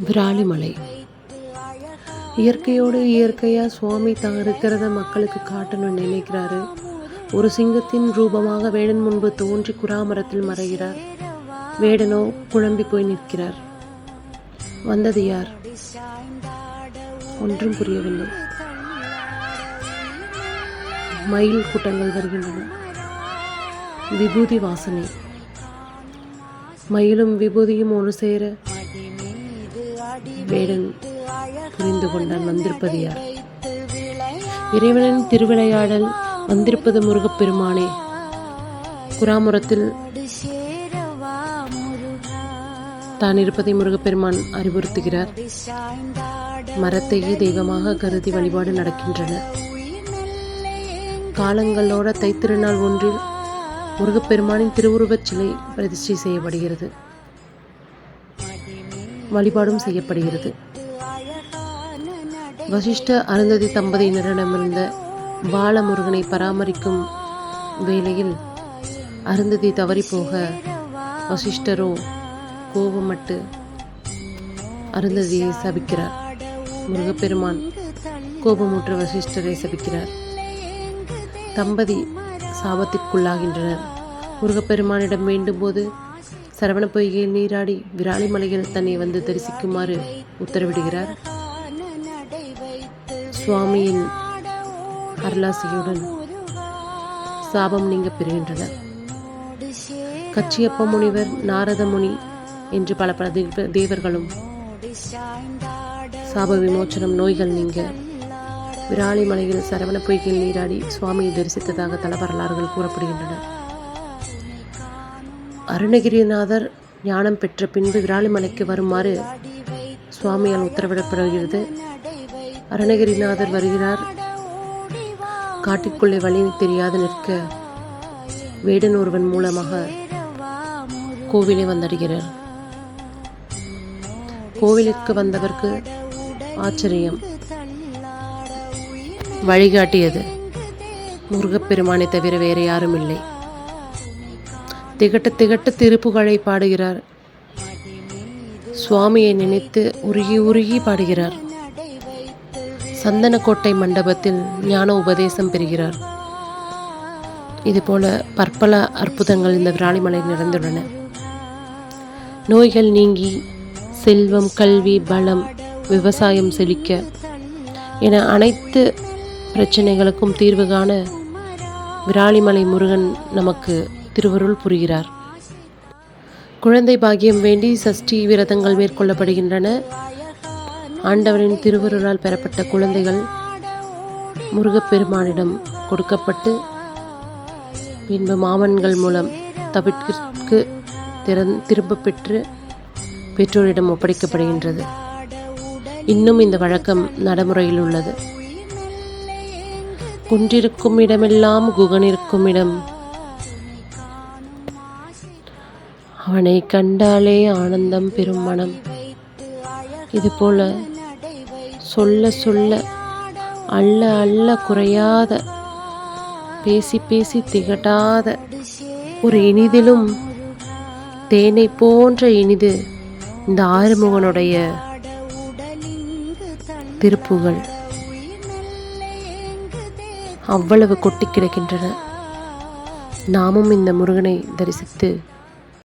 விராலிமலை. இயற்கையோடு இயற்கையாக சுவாமி தான் இருக்கிறத மக்களுக்கு காட்டணும்னு நினைக்கிறாரு. ஒரு சிங்கத்தின் ரூபமாக வேடன் முன்பு தோன்றி குராமரத்தில் மறைகிறார். வேடனோ குழம்பி போய் நிற்கிறார். வந்தது யார்? ஒன்றும் புரியவில்லை. மயில் கூட்டங்கள் வருகின்றன. விபூதி வாசனை. மயிலும் விபூதியும் ஒரு சேர வேடன் புரிந்து கொண்டான் வந்திருப்பது யார். இறைவனின் திருவிளையாடல். வந்திருப்பது முருகப்பெருமானே. குராமுரத்தில் தான் இருப்பதை முருகப்பெருமான் அறிவுறுத்துகிறார். மரத்தையே தெய்வமாக கருதி வழிபாடு நடக்கின்றன. காலங்களோட தைத்திருநாள் ஒன்றில் முருகப்பெருமானின் திருவுருவச் சிலை பிரதிஷ்டை செய்யப்படுகிறது. வழிபாடும் செய்யப்படுகிறது. வசிஷ்ட அருந்ததி தம்பதியினரிடமிருந்த பாலமுருகனை பராமரிக்கும் வேளையில் அருந்ததி தவறிப்போக வசிஷ்டரோ கோபமட்டு அருந்ததியை சபிக்கிறார். முருகப்பெருமான் கோபமுற்ற வசிஷ்டரை சபிக்கிறார். தம்பதி சாபத்திற்குள்ளாகின்றனர். முருகப்பெருமானிடம் வேண்டும் போது சரவண பொய்கையில் நீராடி விராலிமலையில் தன்னை வந்து தரிசிக்குமாறு உத்தரவிடுகிறார். சுவாமியின் அருளாசியுடன் சாபம் நீங்க பெறுகின்றனர். கச்சியப்ப முனிவர், நாரத முனி என்று பல தேவர்களும் சாப விமோச்சனம், நோய்கள் நீங்க விராலிமலையில் சரவண பொய்கையில் நீராடி சுவாமியை தரிசித்ததாக தல வரலாறுகள் கூறப்படுகின்றன. அருணகிரிநாதர் ஞானம் பெற்ற பின்பு விராலிமலைக்கு வருமாறு சுவாமியால் உத்தரவிடப்படுகிறது. அருணகிரிநாதர் வருகிறார். காட்டிற்குள்ளே வழி தெரியாது நிற்க வேடன் ஒருவன் மூலமாக கோவிலை வந்தடைகிறார். கோவிலுக்கு வந்தவர்க்கு ஆச்சரியம். வழிகாட்டியது முருகப்பெருமானை தவிர வேறு யாரும் இல்லை. திகட்ட திகட்ட திருப்புகழை பாடுகிறார். சுவாமியை நினைத்து உருகி உருகி பாடுகிறார். சந்தனக்கோட்டை மண்டபத்தில் ஞான உபதேசம் பெறுகிறார். இதுபோல பற்பல அற்புதங்கள் இந்த விராலிமலையில் நடந்துள்ளன. நோய்கள் நீங்கி செல்வம், கல்வி, பலம், விவசாயம் செழிக்க என அனைத்து பிரச்சனைகளுக்கும் தீர்வு காண விராலிமலை முருகன் நமக்கு திருவருள் புரிகிறார். குழந்தை பாக்கியம் வேண்டி சஷ்டி விரதங்கள் மேற்கொள்ளப்படுகின்றன. ஆண்டவரின் திருவருளால் பெறப்பட்ட குழந்தைகள் முருகப்பெருமானிடம் கொடுக்கப்பட்டு பின்பு மாமன்கள் மூலம் தவிர்க்கு திரும்ப பெற்று பெற்றோரிடம் ஒப்படைக்கப்படுகின்றது. இன்னும் இந்த வழக்கம் நடைமுறையில் உள்ளது. குன்றிருக்கும் இடமெல்லாம் குகனிருக்கும் இடம். அவனை கண்டாலே ஆனந்தம் பெரும் மனம். இதுபோல சொல்ல சொல்ல அள்ள அள்ள குறையாத, பேசி பேசி திகட்டாத ஒரு இனிதிலும் தேனை போன்ற இனிது இந்த ஆறுமுகனுடைய திருப்புகள். அவ்வளவு கொட்டி கிடக்கின்றன. நாமும் இந்த முருகனை தரிசித்து